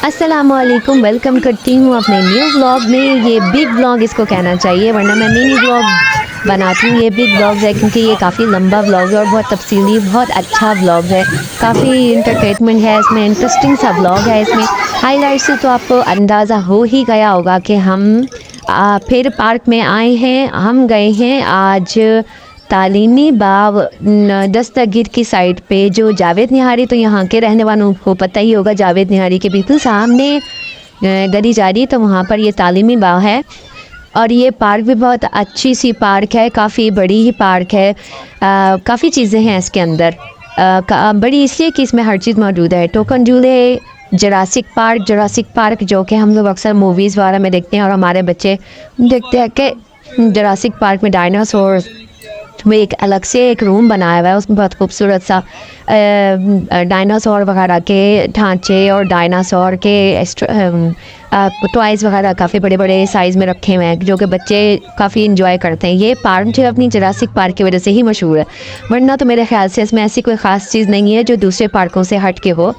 अस्सलामुअलैकुम, वेलकम करती हूँ अपने न्यू व्लॉग में। ये बिग व्लॉग इसको कहना चाहिए, वरना मैं मिनी व्लॉग बनाती हूँ। ये बिग व्लॉग है क्योंकि ये काफ़ी लंबा व्लॉग है और बहुत तफसीली, बहुत अच्छा व्लॉग है। काफ़ी इंटरटेनमेंट है इसमें, इंटरेस्टिंग सा व्लॉग है। इसमें हाईलाइट से तो आपको अंदाज़ा हो ही गया होगा कि हम फिर पार्क में आए हैं। हम गए हैं आज तालीमी बाग दस्तगीर की साइड पे। जो जावेद निहारी, तो यहाँ के रहने वालों को पता ही होगा, जावेद निहारी के बिल्कुल सामने गली जा रही है, तो वहाँ पर ये तालीमी बाग है। और ये पार्क भी बहुत अच्छी सी पार्क है, काफ़ी बड़ी ही पार्क है। काफ़ी चीज़ें हैं इसके अंदर। बड़ी इसलिए कि इसमें हर चीज़ मौजूद है। टोकन झूले, जरासिक पार्क जो कि हम लोग अक्सर मूवीज़ वगैरह में देखते हैं और हमारे बच्चे देखते हैं कि जरासिक पार्क में डायनासोर में एक अलग से एक रूम बनाया हुआ है। उसमें बहुत खूबसूरत सा डायनासोर वगैरह के ढांचे और डायनासोर के टॉयज़ वगैरह काफ़ी बड़े बड़े साइज़ में रखे हुए हैं, जो कि बच्चे काफ़ी इंजॉय करते हैं। ये पार्क जो है अपनी जरासिक पार्क की वजह से ही मशहूर है, वरना तो मेरे ख्याल से इसमें ऐसी कोई ख़ास चीज़ नहीं है जो दूसरे पार्कों से हट के हो।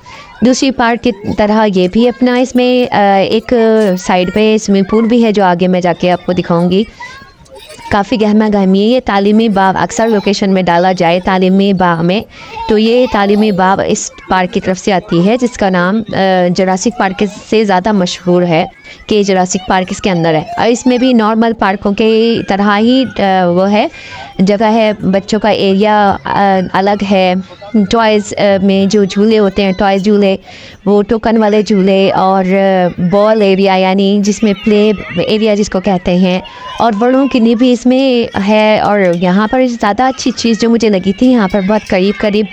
दूसरी पार्क की तरह ये भी अपना इसमें एक साइड पे स्विमिंग पूल भी है, जो आगे मैं जाके आपको दिखाऊंगी। काफ़ी गहमा गहमी है। ये तालीमी बाग अक्सर लोकेशन में डाला जाए तालीमी बाग में, तो ये तालीमी बाग इस पार्क की तरफ से आती है, जिसका नाम जरासिक पार्क से ज़्यादा मशहूर है कि जरासिक पार्क इसके अंदर है। और इसमें भी नॉर्मल पार्कों के तरह ही वो है, जगह है। बच्चों का एरिया अलग है। टॉयज़ में जो झूले होते हैं, टॉयज़ झूले, वो टोकन वाले झूले, और बॉल एरिया यानी जिसमें प्ले एरिया जिसको कहते हैं, और बड़ों के लिए भी इसमें है। और यहाँ पर ज़्यादा अच्छी चीज़ जो मुझे लगी थी, यहाँ पर बहुत करीब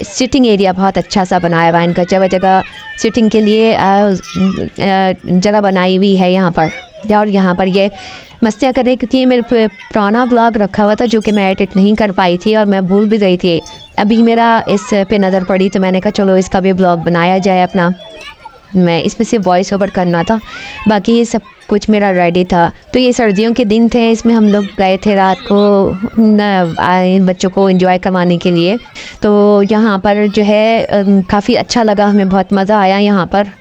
सिटिंग एरिया बहुत अच्छा सा बनाया हुआ है इनका। जगह जगह सिटिंग के लिए जगह बनाई हुई है यहाँ पर। और यहाँ पर ये मस्तियाँ कर रही, क्योंकि मेरे पुराना व्लॉग रखा हुआ था जो कि मैं एडिट नहीं कर पाई थी और मैं भूल भी गई थी। अभी मेरा इस पे नज़र पड़ी तो मैंने कहा चलो इसका भी व्लॉग बनाया जाए अपना। मैं इसमें से वॉइस ओवर करना था, बाकी ये सब कुछ मेरा रेडी था। तो ये सर्दियों के दिन थे, इसमें हम लोग गए थे रात को बच्चों को एंजॉय करवाने के लिए। तो यहाँ पर जो है काफ़ी अच्छा लगा, हमें बहुत मज़ा आया यहाँ पर।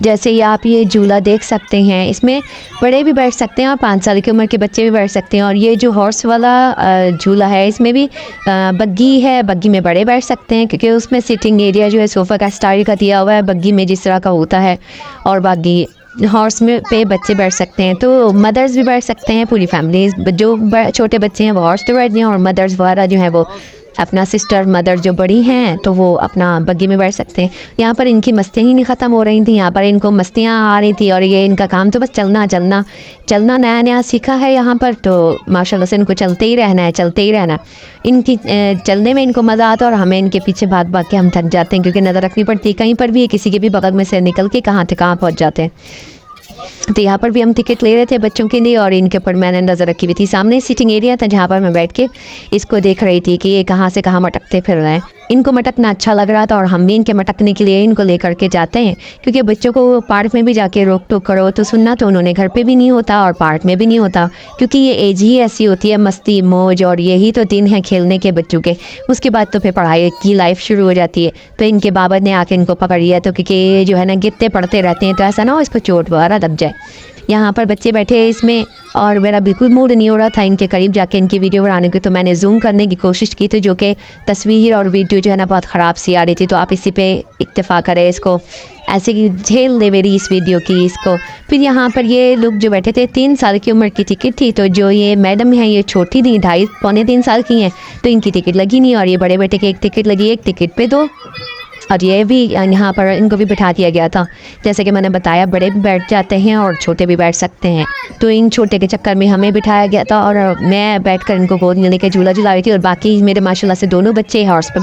जैसे ये आप ये झूला देख सकते हैं, इसमें बड़े भी बैठ सकते हैं और 5 साल की उम्र के बच्चे भी बैठ सकते हैं। और ये जो हॉर्स वाला झूला है, इसमें भी बग्गी है, बग्गी में बड़े बैठ सकते हैं, क्योंकि उसमें सिटिंग एरिया जो है सोफ़ा का स्टाइल का दिया हुआ है, बग्गी में जिस तरह का होता है। और बाकी हॉर्स में पे बच्चे बैठ सकते हैं, तो मदर्स भी बैठ सकते हैं, पूरी फैमिली। जो छोटे बच्चे हैं वो हॉर्स पे बैठते हैं, और मदर्स वगैरह जो है वो अपना सिस्टर मदर जो बड़ी हैं तो वो अपना बग्गी में बैठ सकते हैं। यहाँ पर इनकी मस्तियाँ ही नहीं ख़त्म हो रही थी, यहाँ पर इनको मस्तियाँ आ रही थी। और ये इनका काम तो बस चलना नया नया सीखा है यहाँ पर, तो माशाल्लाह से इनको चलते ही रहना। इनकी चलने में इनको मज़ा आता है, और हमें इनके पीछे भाग के हम थक जाते हैं, क्योंकि नज़र रखनी पड़ती है कहीं पर भी किसी के भी बगल में से निकल के कहाँ से कहाँ पहुँच जाते हैं। तो यहाँ पर भी हम टिकट ले रहे थे बच्चों के लिए, और इनके ऊपर मैंने नज़र रखी हुई थी। सामने सिटिंग एरिया था जहाँ पर मैं बैठ के इसको देख रही थी कि ये कहाँ से कहाँ मटकते फिर रहे हैं। इनको मटकना अच्छा लग रहा था, और हम भी इनके मटकने के लिए इनको ले करके जाते हैं, क्योंकि बच्चों को पार्क में भी जाके रोक टोक करो तो सुनना तो उन्होंने घर पे भी नहीं होता और पार्क में भी नहीं होता, क्योंकि ये एज ही ऐसी होती है, मस्ती मौज, और यही तो दिन है खेलने के बच्चों के। उसके बाद तो फिर पढ़ाई की लाइफ शुरू हो जाती है। तो इनके बाबा ने आके इनको पकड़ लिया, तो क्योंकि ये जो है ना गिरते पड़ते रहते हैं, तो ऐसा ना हो इसको चोट वगैरह लग जाए। यहाँ पर बच्चे बैठे हैं इसमें, और मेरा बिल्कुल मूड नहीं हो रहा था इनके करीब जाके इनकी वीडियो बनाने की, तो मैंने जूम करने की कोशिश की थी, जो कि तस्वीर और वीडियो जो है ना बहुत ख़राब सी आ रही थी। तो आप इसी पे इक्तफ़ा करें, इसको ऐसे कि झेल दे मेरी इस वीडियो की इसको। फिर यहाँ पर ये लोग जो बैठे थे, 3 साल की उम्र की टिकट थी, तो जो ये मैडम है ये छोटी थी, 2.5 पौने 3 साल की हैं, तो इनकी टिकट लगी नहीं। और ये बड़े बेटे की एक टिकट लगी, एक टिकट पे 2। और ये भी यहाँ पर इनको भी बिठा दिया गया था। जैसे कि मैंने बताया, बड़े भी बैठ जाते हैं और छोटे भी बैठ सकते हैं, तो इन छोटे के चक्कर में हमें बिठाया गया था, और मैं बैठकर इनको गोद में लेकर झूला झुला रही थी। और बाकी मेरे माशाल्लाह से दोनों बच्चे हॉर्स पर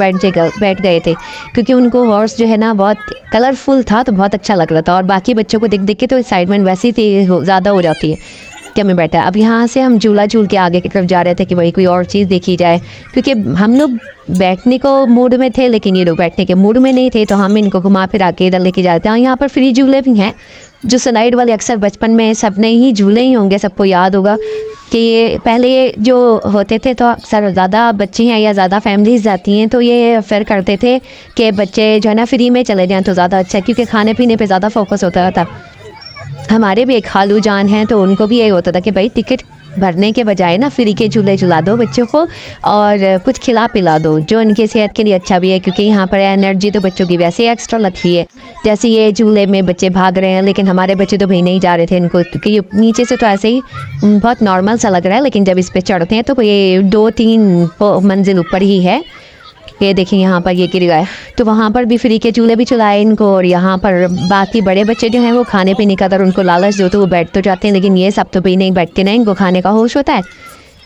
बैठ गए थे, क्योंकि उनको हॉर्स जो है ना बहुत कलरफुल था, तो बहुत अच्छा लग रहा था। और बाकी बच्चों को देख के तो एक्साइटमेंट वैसे ही ज़्यादा हो जाती है कि हमें बैठा। अब यहाँ से हम झूला झूल के आगे की तरफ जा रहे थे कि वही कोई और चीज़ देखी जाए, क्योंकि हम लोग बैठने को मूड में थे, लेकिन ये लोग बैठने के मूड में नहीं थे, तो हम इनको घुमा फिरा के इधर लेके जाते हैं। यहाँ पर फ्री झूले भी हैं, जो स्लाइड वाले अक्सर बचपन में सबने ही झूले ही होंगे, सबको याद होगा कि ये पहले जो होते थे तो अक्सर ज़्यादा बच्चे हैं या ज़्यादा फैमिलीज जाती हैं तो ये फिर करते थे कि बच्चे जो है ना फ्री में चले जाएं तो ज़्यादा अच्छा है, क्योंकि खाने पीने पे ज़्यादा फोकस होता था। हमारे भी एक खालू जान हैं तो उनको भी यही होता था कि भाई टिकट भरने के बजाय ना फ्री के झूले झुला दो बच्चों को और कुछ खिला पिला दो, जो उनकी सेहत के लिए अच्छा भी है, क्योंकि यहाँ पर एनर्जी तो बच्चों की वैसे ही एक्स्ट्रा लगती है। जैसे ये झूले में बच्चे भाग रहे हैं, लेकिन हमारे बच्चे तो भाई नहीं जा रहे थे इनको, क्योंकि ये नीचे से तो ऐसे ही बहुत नॉर्मल सा लग रहा है, लेकिन जब इस पर चढ़ते हैं तो ये 2-3 मंजिल ऊपर ही है। ये देखिए यहाँ पर ये गिर गया, तो वहाँ पर भी फ्री के झूले भी चलाए इनको। और यहाँ पर बाकी बड़े बच्चे जो हैं वो खाने पीने का अगर उनको लालच दो तो वो बैठ तो जाते हैं, लेकिन ये सब तो भी नहीं बैठते, ना इनको खाने का होश होता है,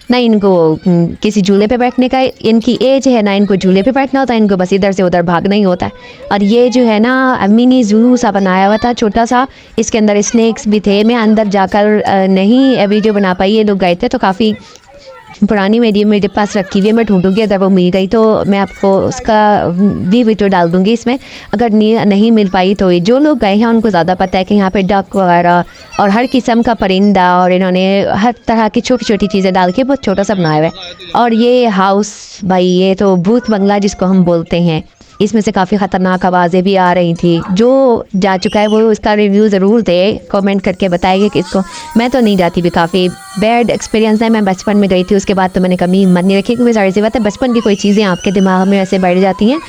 ना इनको किसी झूले पे बैठने का इनकी एज है, ना इनको झूले पे बैठना होता है, इनको बस इधर से उधर भागना ही होता है। और ये जो है ना मिनी जू सा बनाया हुआ था छोटा सा, इसके अंदर स्नैक्स भी थे। मैं अंदर जाकर नहीं वीडियो बना पाई, ये लोग गए थे तो काफ़ी पुरानी वीडियो मेरे पास रखी हुई है, मैं ढूंढूंगी, अगर वो मिल गई तो मैं आपको उसका भी वीडियो डाल दूंगी इसमें। अगर नहीं मिल पाई तो ये जो लोग गए हैं उनको ज़्यादा पता है कि यहाँ पे डक वगैरह और हर किस्म का परिंदा और इन्होंने हर तरह की छोटी छोटी चीज़ें डाल के बहुत छोटा सा बनाया हुआ है। और ये हाउस भाई, ये तो भूत बंगला जिसको हम बोलते हैं, इसमें से काफ़ी ख़तरनाक आवाज़ें भी आ रही थी। जो जा चुका है वो इसका रिव्यू ज़रूर दे, कमेंट करके बताइए कि इसको। मैं तो नहीं जाती भी, काफ़ी बैड एक्सपीरियंस है। मैं बचपन में गई थी, उसके बाद तो मैंने कभी हिम्मत नहीं रखी, क्योंकि सारी सी बात है बचपन की कोई चीज़ें आपके दिमाग में ऐसे बैठ जाती हैं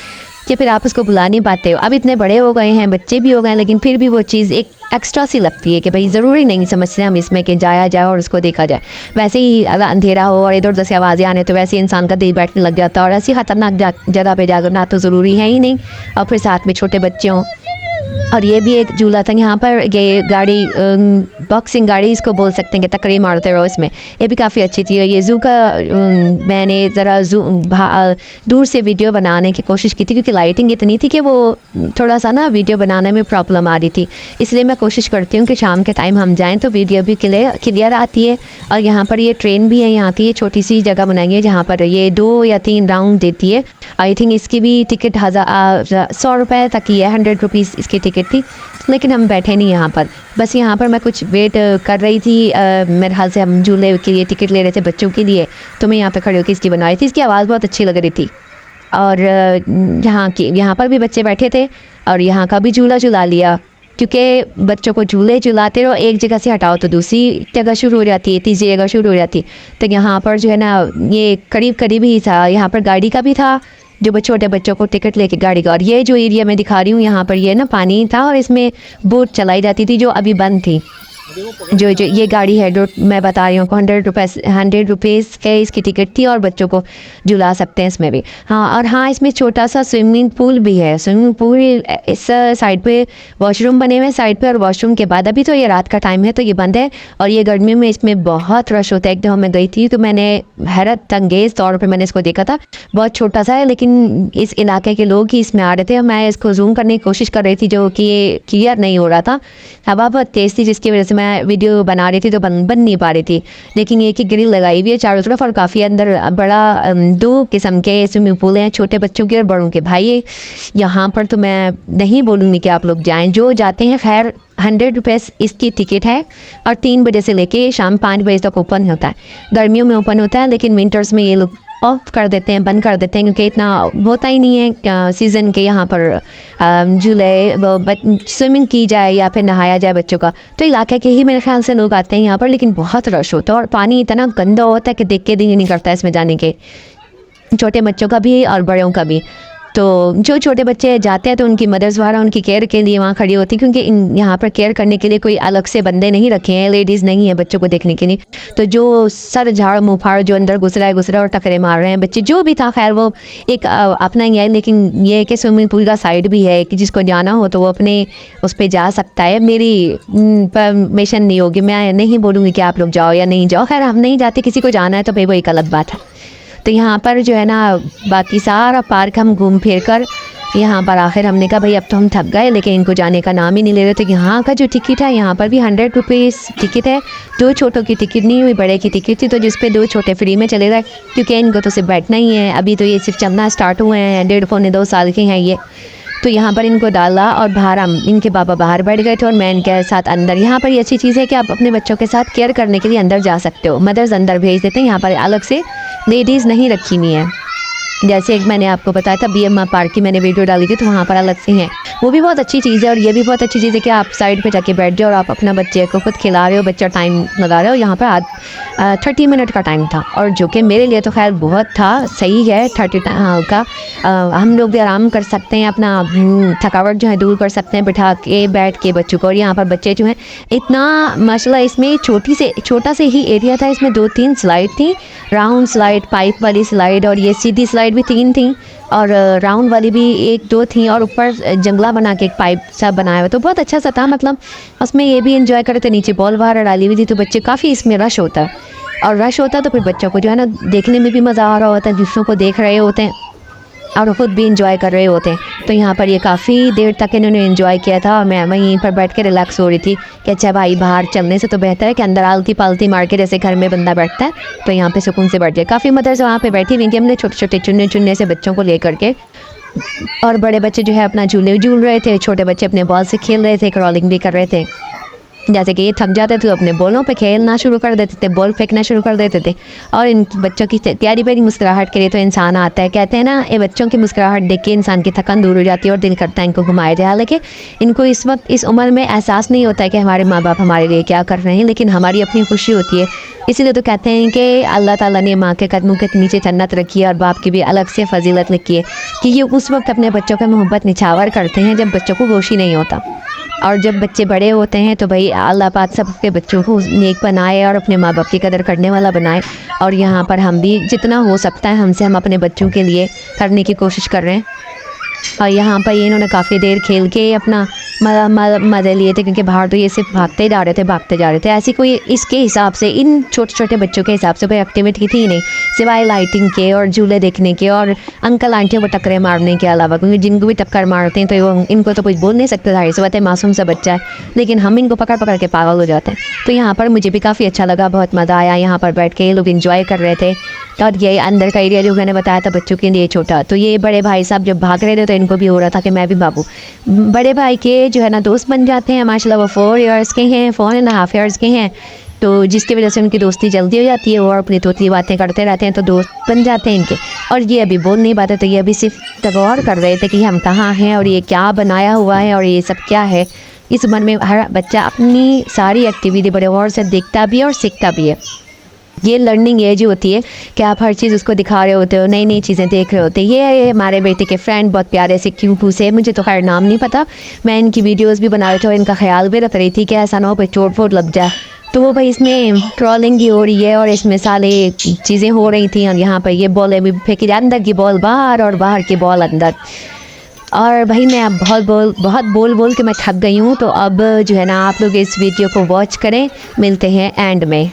कि फिर आप उसको भुला नहीं पाते हो। अब इतने बड़े हो गए हैं, बच्चे भी हो गए हैं, लेकिन फिर भी वो चीज़ एक एक्स्ट्रा सी लगती है कि भाई ज़रूरी नहीं समझते हम इसमें कि जाया जाए और उसको देखा जाए। वैसे ही अगर अंधेरा हो और इधर उधर से आवाज़ें आने तो वैसे इंसान का दिल बैठने लग जाता है, और ऐसी ख़तरनाक जगह पे जाना तो ज़रूरी है ही नहीं, और फिर साथ में छोटे बच्चे हों। और ये भी एक झूला था यहाँ पर, ये गाड़ी बॉक्सिंग गाड़ी इसको बोल सकते हैं कि तकरीर मारते रहो इसमें, ये भी काफ़ी अच्छी थी। ये ज़ू का मैंने ज़रा दूर से वीडियो बनाने की कोशिश की थी, क्योंकि लाइटिंग इतनी थी कि वो थोड़ा सा ना वीडियो बनाने में प्रॉब्लम आ रही थी, इसलिए मैं कोशिश करती हूँ कि शाम के टाइम हम जाएँ तो वीडियो भी क्लियर आती है। और यहाँ पर ये ट्रेन भी है, यहाँ की ये छोटी सी जगह बनाई है जहाँ पर ये 2 या 3 राउंड देती है। आई थिंक इसकी भी टिकट 100 रुपये तक ही है, 100 रुपीज़ इसकी टिकट थी, लेकिन हम बैठे नहीं यहाँ पर। बस यहाँ पर मैं कुछ वेट कर रही थी, मेरे ख्याल से हम झूले के लिए टिकट ले रहे थे बच्चों के लिए, तो मैं यहाँ पे खड़ी होकर इसकी बना रही थी। इसकी आवाज़ बहुत अच्छी लग रही थी। और यहाँ पर भी बच्चे बैठे थे और यहाँ का भी झूला झुला लिया, क्योंकि बच्चों को झूले झुलाते रहो, एक जगह से हटाओ तो दूसरी जगह शुरू हो जाती है, तीसरी जगह शुरू हो जाती है। तो यहाँ पर जो है ना ये करीब करीब ही था, यहाँ पर गाड़ी का भी था, जो छोटे बच्चों को टिकट लेके गाड़ी का। और ये जो एरिया मैं दिखा रही हूँ यहाँ पर ये ना पानी था और इसमें बोट चलाई जाती थी जो अभी बंद थी। जो ये गाड़ी है जो मैं बता रही हूँ, 100 रुपीज़ के इसकी टिकट थी और बच्चों को झुला सकते हैं इसमें भी। हाँ, और हाँ इसमें छोटा सा स्विमिंग पूल भी है। स्विमिंग पूल इस साइड पे वॉशरूम बने हुए हैं साइड पे, और वॉशरूम के बाद अभी तो ये रात का टाइम है तो ये बंद है, और ये गर्मियों में इसमें बहुत रश होता है। एक दफ़ा मैं गई थी तो मैंने हैरत अंगेज़ तौर पर मैंने इसको देखा था, बहुत छोटा सा है, लेकिन इस इलाके के लोग ही इसमें आ रहे थे और मैं इसको जूम करने की कोशिश कर रही थी, जो कि ये क्लियर नहीं हो रहा था, हवा बहुत तेज़ थी जिसकी वजह से मैं वीडियो बना रही थी तो बन नहीं पा रही थी। लेकिन ये कि ग्रिल लगाई हुई है चारों तरफ, और काफ़ी अंदर बड़ा 2 किस्म के स्विमिंग पूल हैं, छोटे बच्चों के और बड़ों के। भाई यहाँ पर तो मैं नहीं बोलूँगी कि आप लोग जाएं, जो जाते हैं खैर 100 रुपीज़ इसकी टिकट है, और 3 बजे से लेके शाम 5 बजे तक ओपन होता है। गर्मियों में ओपन होता है, लेकिन विंटर्स में ये लोग ऑफ कर देते हैं, बंद कर देते हैं, क्योंकि इतना होता ही नहीं है सीज़न के यहाँ पर झूले स्विमिंग की जाए या फिर नहाया जाए बच्चों का। तो इलाके के ही मेरे ख्याल से लोग आते हैं यहाँ पर, लेकिन बहुत रश होता है और पानी इतना गंदा होता है कि देख के दिल नहीं करता है इसमें जाने के, छोटे बच्चों का भी और बड़ों का भी। तो जो छोटे बच्चे जाते हैं तो उनकी मदर्स वगैरह उनकी केयर के लिए वहाँ खड़ी होती, क्योंकि यहाँ पर केयर करने के लिए कोई अलग से बंदे नहीं रखे हैं, लेडीज़ नहीं है बच्चों को देखने के लिए। तो जो सर झाड़ मुँह फाड़ जो अंदर घुसरा और टकरे मार रहे हैं बच्चे, जो भी था खैर वो एक अपना ही है। लेकिन ये है कि स्विमिंग पूल का साइड भी है कि जिसको जाना हो तो वो अपने उस पर जा सकता है। मेरी परमिशन नहीं होगी, मैं नहीं बोलूँगी कि आप लोग जाओ या नहीं जाओ, खैर हम नहीं जाते, किसी को जाना है तो भाई वो एक अलग बात है। तो यहाँ पर जो है ना बाकी सारा पार्क हम घूम फिर कर यहाँ पर आखिर हमने कहा भाई अब तो हम थक गए, लेकिन इनको जाने का नाम ही नहीं ले रहे। तो यहाँ का जो टिकट है यहाँ पर भी 100 रुपीज़ टिकट है, 2 छोटों की टिकट नहीं हुई, बड़े की टिकट थी, तो जिस पे 2 छोटे फ्री में चले गए, क्योंकि इनको तो सिर्फ बैठना ही है। अभी तो ये सिर्फ चलना स्टार्ट हुए हैं, 1.5-2 साल के हैं ये। तो यहाँ पर इनको डाला और बाहर हम इनके पापा बाहर बैठ गए थे और मैं इनके साथ अंदर। यहाँ पर ये अच्छी चीज़ है कि आप अपने बच्चों के साथ केयर करने के लिए अंदर जा सकते हो, मदर्स अंदर भेज देते हैं। यहाँ पर अलग से लेडीज़ नहीं रखी हुई है, जैसे एक मैंने आपको बताया था BMR पार्क की मैंने वीडियो डाली थी, तो वहाँ पर अलग से हैं। वो भी बहुत अच्छी चीज़ है। और ये भी बहुत अच्छी चीज़ है कि आप साइड पे जाके बैठ जाओ और आप अपना बच्चे को खुद खिला रहे हो, बच्चा टाइम लगा रहे हो। यहाँ पर 30 मिनट का टाइम था, और जो कि मेरे लिए तो खैर बहुत था, सही है 30 का। हम लोग भी आराम कर सकते हैं, अपना थकावट जो है दूर कर सकते हैं बिठा के बैठ के बच्चों को। और यहाँ पर बच्चे जो हैं इतना माशाल्लाह, इसमें छोटा से ही एरिया था, इसमें 2-3 स्लाइड थी, राउंड स्लाइड, पाइप वाली स्लाइड, और ये सीधी स्लाइड भी 3 थी, और राउंड वाली भी 1-2 थी, और ऊपर जंगला बना के एक पाइप सा बनाया हुआ, तो बहुत अच्छा सा था। मतलब उसमें ये भी एंजॉय करे थे, नीचे बॉल बाहर डाली हुई थी, तो बच्चे काफ़ी, इसमें रश होता है, और रश होता है तो फिर बच्चों को जो है ना देखने में भी मज़ा आ रहा होता है, दूसरों को देख रहे होते हैं और ख़ुद भी इंजॉय कर रहे होते हैं। तो यहाँ पर ये काफ़ी देर तक इन्होंने इंजॉय किया था, और मैं वहीं पर बैठ के रिलैक्स हो रही थी कि अच्छा भाई, बाहर चलने से तो बेहतर है कि अंदर आलती पालती मार के जैसे घर में बंदा बैठता है, तो यहाँ पे सुकून से बैठ जाए। काफ़ी मदर्स वहाँ पे बैठी हुई थी, हमने छोटे छोटे चुनने से बच्चों को ले करके, और बड़े बच्चे जो है अपना झूले झूल रहे थे, छोटे बच्चे अपने बॉल से खेल रहे थे, क्रॉलिंग भी कर रहे थे। जैसे कि ये थक जाते थे तो अपने बॉलों पे खेलना शुरू कर देते थे, बॉल फेंकना शुरू कर देते थे। और इन बच्चों की प्यारी प्यारी मुस्कुराहट के लिए तो इंसान आता है, कहते हैं ना, ये बच्चों की मुस्कुराहट देख के इंसान की थकान दूर हो जाती है और दिल करता है इनको घुमाया जाए। हालांकि इनको इस वक्त इस उम्र में एहसास नहीं होता है कि हमारे माँ बाप हमारे लिए क्या कर रहे हैं, लेकिन हमारी अपनी खुशी होती है। इसीलिए तो कहते हैं कि अल्लाह ताला ने माँ के कदमों के नीचे जन्नत रखी है, और बाप की भी अलग से फजीलत लिखी है कि ये उस वक्त अपने बच्चों का मोहब्बत निछावर करते हैं जब बच्चों को होश ही नहीं होता। और जब बच्चे बड़े होते हैं तो भाई अल्लाह पाक सबके बच्चों को नेक बनाए और अपने माँ बाप की कदर करने वाला बनाए। और यहाँ पर हम भी जितना हो सकता है हमसे, हम अपने बच्चों के लिए करने की कोशिश कर रहे हैं। और यहाँ पर ये इन्होंने काफ़ी देर खेल के अपना मज़े लिए थे, क्योंकि बाहर तो ये सिर्फ भागते जा रहे थे। ऐसी कोई इसके हिसाब से, इन छोटे छोटे बच्चों के हिसाब से कोई एक्टिविटी थी नहीं, सिवाय लाइटिंग के और झूले देखने के और अंकल आंटियों को टक्करें मारने के अलावा। क्योंकि जिनको भी टक्कर मारते हैं तो इनको तो कुछ बोल नहीं सकते, जाहिर सी बात है, मासूम सा बच्चा है, लेकिन हम इनको पकड़ पकड़ के पागल हो जाते हैं। तो यहाँ पर मुझे भी काफ़ी अच्छा लगा, बहुत मज़ा आया। यहाँ पर बैठ के ये लोग इंजॉय कर रहे थे। और ये अंदर का एरिया जो मैंने बताया था बच्चों के लिए छोटा, तो ये बड़े भाई साहब जब भाग रहे थे तो इनको भी हो रहा था कि मैं भी भागूं। बड़े भाई के जो है ना दोस्त बन जाते हैं माशाल्लाह, वो 4 इयर्स के हैं, 4.5 इयर्स के हैं, तो जिसकी वजह से उनकी दोस्ती जल्दी हो जाती है, वो अपनी तोतली बातें करते रहते हैं, तो दोस्त बन जाते हैं इनके। और ये अभी बोल नहीं पाते, तो ये अभी सिर्फ गौर कर रहे थे कि हम कहाँ हैं और ये क्या बनाया हुआ है और ये सब क्या है। इस उम्र में हर बच्चा अपनी सारी एक्टिविटी बड़े गौर से देखता भी है और सीखता भी है। ये लर्निंग एज होती है कि आप हर चीज़ उसको दिखा रहे होते हो, नई नई चीज़ें देख रहे होते हैं। ये हमारे बेटे के फ्रेंड बहुत प्यारे से क्यूट से, मुझे तो खैर नाम नहीं पता, मैं इनकी वीडियोस भी बना रही थी और इनका ख्याल भी रख रही थी कि ऐसा ना हो भाई चोट वोट लग जाए। तो वो भाई इसमें ट्रॉलिंग भी हो रही है और इसमें सारे चीज़ें हो रही थी, और यहाँ पर ये बॉल भी फेंकी जाए, अंदर की बॉल बाहर और बाहर की बॉल अंदर। और भाई मैं अब बहुत बोल के मैं थक गई हूँ। तो अब जो है ना आप लोग इस वीडियो को वॉच करें, मिलते हैं एंड में।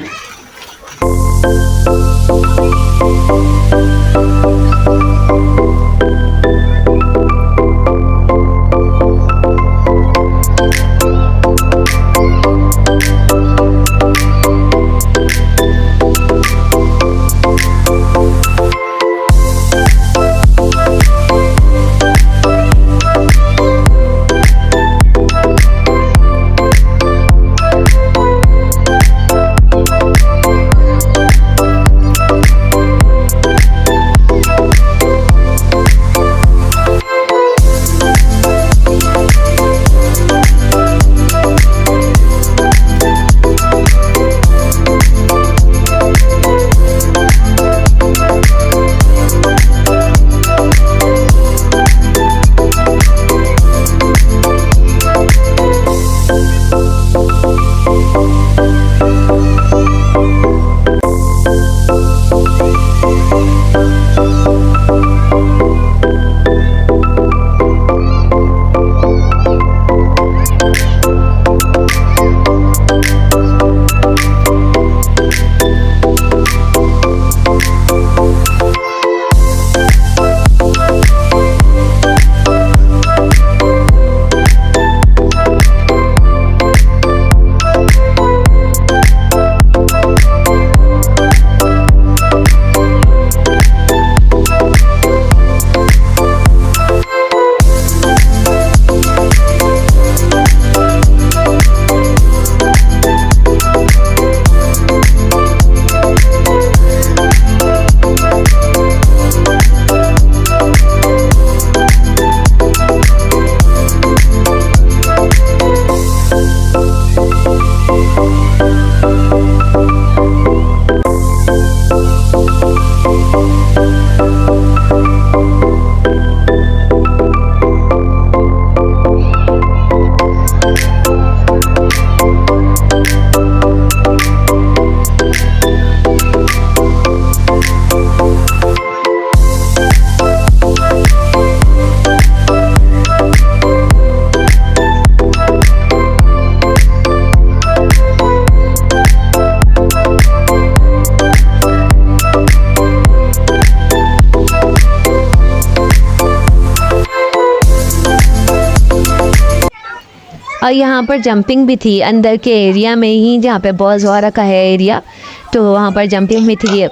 और यहाँ पर जंपिंग भी थी अंदर के एरिया में ही, जहाँ पे बॉल्स वगैरह का है एरिया, तो वहाँ पर जंपिंग भी थी।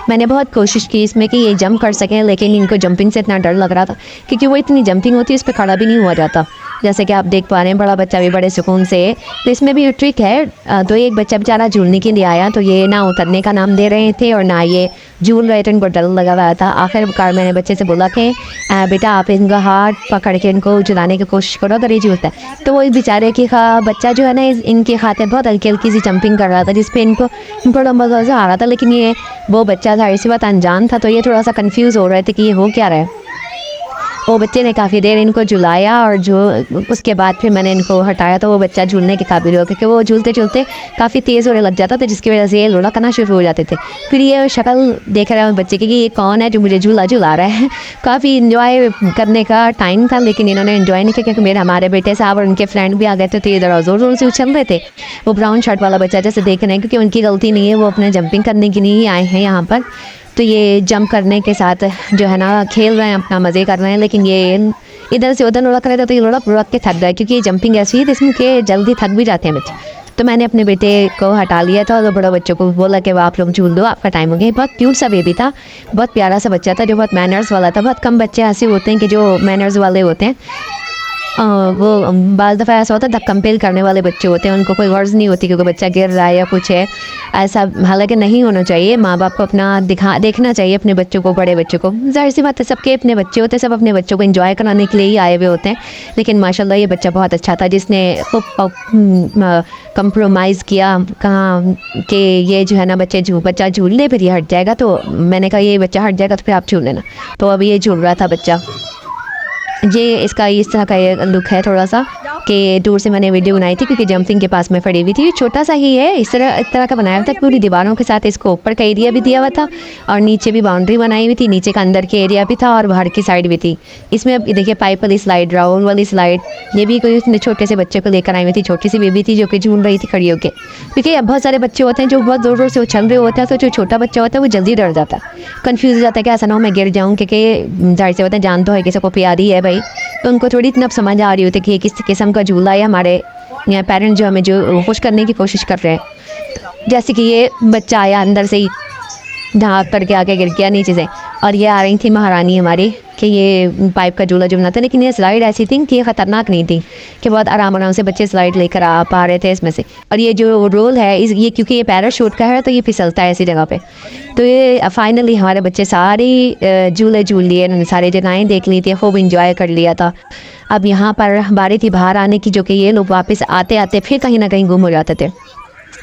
मैंने बहुत कोशिश की इसमें कि ये जंप कर सकें, लेकिन इनको जंपिंग से इतना डर लग रहा था क्योंकि वो इतनी जंपिंग होती है, इस पर खड़ा भी नहीं हुआ जाता। जैसे कि आप देख पा रहे हैं, बड़ा बच्चा भी बड़े सुकून से। तो इसमें भी ट्रिक है। तो एक बच्चा बेचारा झूलने के लिए आया, तो ये ना उतरने का नाम दे रहे थे और ना ये झूल रहे थे, इनको डर लगा हुआ था। आखिरकार मैंने बच्चे से बोला कि बेटा आप इनका हाथ पकड़ के इनको झुलाने की कोशिश करो, अगर ये झूलता है। तो वो इस बेचारे की बच्चा जो है ना, इनके खाते बहुत हल्की हल्की सी जंपिंग कर रहा था, जिसपे इनको बड़ा मज़ा आ रहा था। लेकिन ये वो बच्चा था, इसी बात अनजान था, तो ये थोड़ा सा कंफ्यूज हो रहे थे कि ये हो क्या रहा है। वो बच्चे ने काफ़ी देर इनको झुलाया और जो उसके बाद फिर मैंने इनको हटाया, तो वो बच्चा झूलने के काबिल हो, क्योंकि वो झूलते झूलते काफ़ी तेज़ होने लग जाता था, जिसकी वजह से ये लोड़ा करना शुरू हो जाते थे। फिर ये शक्ल देख रहा है बच्चे की कि ये कौन है जो मुझे झूला झुला रहा है। काफ़ी इन्जॉय करने का टाइम था, लेकिन इन्होंने इन्जॉय नहीं किया क्योंकि हमारे बेटे साहब और उनके फ्रेंड भी आ गए थे, तो ये ज़रा ज़ोर ज़ोर से उछल रहे थे। वो ब्राउन शर्ट वाला बच्चा जैसे देख रहे हैं, क्योंकि उनकी गलती नहीं है, वो अपने जंपिंग करने के लिए आए हैं यहाँ पर। तो ये जंप करने के साथ जो है ना खेल रहे हैं, अपना मज़े कर रहे हैं। लेकिन ये इधर से उधर लुढ़क रहे थे, तो ये लुढ़क के थक गए, क्योंकि ये जंपिंग ऐसी है जिसमें कि जल्दी थक भी जाते हैं बच्चे। तो मैंने अपने बेटे को हटा लिया था और बड़े बच्चों को बोला कि आप लोग झूल दो, आपका टाइम हो गया। बहुत क्यूट सा बेबी था, बहुत प्यारा सा बच्चा था, जो बहुत मैनर्स वाला था। बहुत कम बच्चे ऐसे होते हैं कि जो मैनर्स वाले होते हैं। वो बाज़ दफ़ा ऐसा होता है कंपेल करने वाले बच्चे होते हैं, उनको कोई गर्ज नहीं होती क्योंकि बच्चा गिर रहा है या कुछ है ऐसा। हालांकि नहीं होना चाहिए, माँ बाप को अपना देखना चाहिए अपने बच्चों को, बड़े बच्चों को। जाहिर सी बात है, सबके अपने बच्चे होते हैं, सब अपने बच्चों को एंजॉय कराने के लिए ही आए हुए होते हैं। लेकिन माशाल्लाह ये बच्चा बहुत अच्छा था, जिसने खूब कंप्रोमाइज़ किया, कहा कि ये जो है ना बच्चा झूलने फिर ये हट जाएगा। तो मैंने कहा ये बच्चा हट जाएगा तो फिर आप झूल लेना। तो अभी ये झूल रहा था बच्चा। ये इसका इस तरह का ये लुक है थोड़ा सा, कि दूर से मैंने वीडियो बनाई थी क्योंकि जंपिंग के पास में खड़ी हुई थी। छोटा सा ही है, इस तरह का बनाया हुआ था, पूरी दीवारों के साथ इसको ऊपर का एरिया भी दिया हुआ था और नीचे भी बाउंड्री बनाई हुई थी, नीचे का अंदर के एरिया भी था और बाहर की साइड भी थी। इसमें अब देखिए पाइप वाली स्लाइड, राउंड वाली स्लाइड, ये भी कोई उसने छोटे से बच्चे को लेकर आई हुई थी। छोटी सी बेबी थी जो कि झूल रही थी खड़ी होकर, क्योंकि अब बहुत सारे बच्चे होते हैं जो बहुत ज़ोर ज़ोर से उछल रहे होते हैं, तो जो छोटा बच्चा होता है वो जल्दी डर जाता है, कन्फ्यूज़ हो जाता है कि ऐसा ना हो मैं गिर जाऊँ, क्योंकि जाहिर से होता है जान तो है किसी को प्यारी है भाई। तो उनको थोड़ी इतना समझ आ रही होती है कि किस किस्म का झूला है। हमारे यहाँ पेरेंट्स जो हमें जो खुश करने की कोशिश कर रहे हैं, जैसे कि ये बच्चा आया अंदर से ही ढाँक करके आके गिर गया नीचे से, और ये आ रही थी महारानी हमारी कि ये पाइप का झूला जो बनाता। लेकिन ये स्लाइड ऐसी थी कि ये ख़तरनाक नहीं थी, कि बहुत आराम से बच्चे स्लाइड लेकर आ पा रहे थे इसमें से। और ये जो रोल है ये क्योंकि ये पैराशूट का है तो ये फिसलता है ऐसी जगह पे। तो ये फाइनली हमारे बच्चे सारे झूले झूल लिए, उन्होंने सारी जगहें देख ली थी, खूब इंजॉय कर लिया था। अब यहाँ पर बारी थी बाहर आने की, जो कि ये लोग वापस आते आते फिर कहीं ना कहीं गुम हो जाते थे।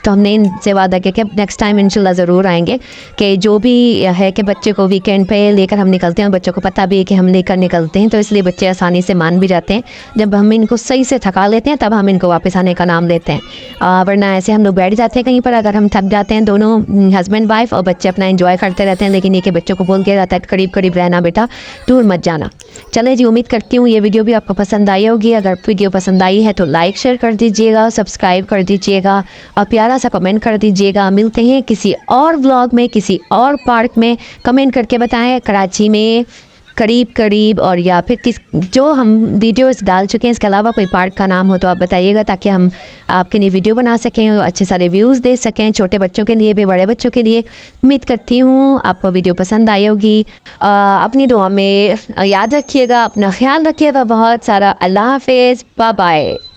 तो हमने इनसे वादा किया कि नेक्स्ट टाइम इंशाल्लाह ज़रूर आएंगे, कि जो भी है कि बच्चे को वीकेंड पे लेकर हम निकलते हैं, बच्चों को पता भी है कि हम लेकर निकलते हैं, तो इसलिए बच्चे आसानी से मान भी जाते हैं। जब हम इनको सही से थका लेते हैं तब हम इनको वापस आने का नाम लेते हैं, वरना ऐसे हम लोग बैठ जाते हैं कहीं पर। अगर हम थक जाते हैं, दोनों हस्बैंड वाइफ और बच्चे अपना इंजॉय करते रहते हैं, लेकिन ये कि बच्चों को बोल के रहता है करीब करीब रहना बेटा, दूर मत जाना। चले जी, उम्मीद करती हूँ ये वीडियो भी आपको पसंद आई होगी। अगर वीडियो पसंद आई है तो लाइक शेयर कर दीजिएगा, सब्सक्राइब कर दीजिएगा और प्यारा सा कमेंट कर दीजिएगा। मिलते हैं किसी और व्लॉग में, किसी और पार्क में। कमेंट करके बताएं कराची में करीब और या फिर किस जो हम वीडियोस डाल चुके हैं इसके अलावा कोई पार्क का नाम हो तो आप बताइएगा, ताकि हम आपके लिए वीडियो बना सकें और अच्छे सारे व्यूज़ दे सकें, छोटे बच्चों के लिए भी बड़े बच्चों के लिए। उम्मीद करती हूँ आपको वीडियो पसंद आई होगी। अपनी दुआ में याद रखिएगा, अपना ख्याल रखिएगा बहुत सारा। अल्लाह हाफिज़, बाय बाय।